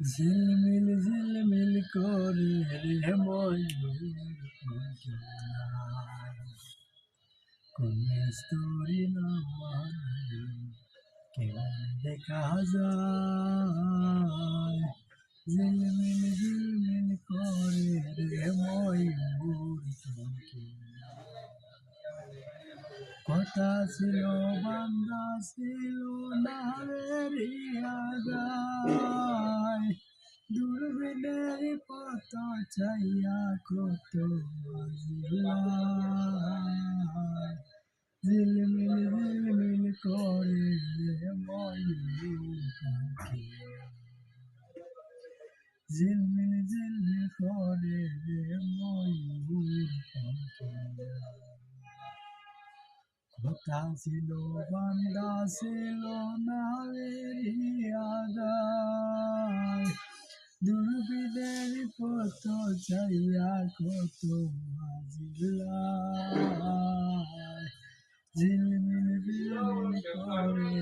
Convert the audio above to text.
ঝিলমিল ঝিলমিল করে রে ময়ূর পাখি, কোন স্তরি নামালে কেমন দেখা যায়। ঝিলমিল ঝিলমিল করে রে ময়ূর পাখি, কথা ছিল বান্দা ছিল না রে আগায়, দূরবীনের পথ চাইয়া কত আজিলায়। ঝিলমিল ঝিলমিল করে রে ময়ূর পাখি, ঝিলমিল ঝিলমিল করে রে ময়ূর পাখি, কথা ছিল বান্দা ছিল না আগায়, দূরবীনের পথ চাইয়া কত আজিলায়। ঝিলমিল ঝিলমিল করে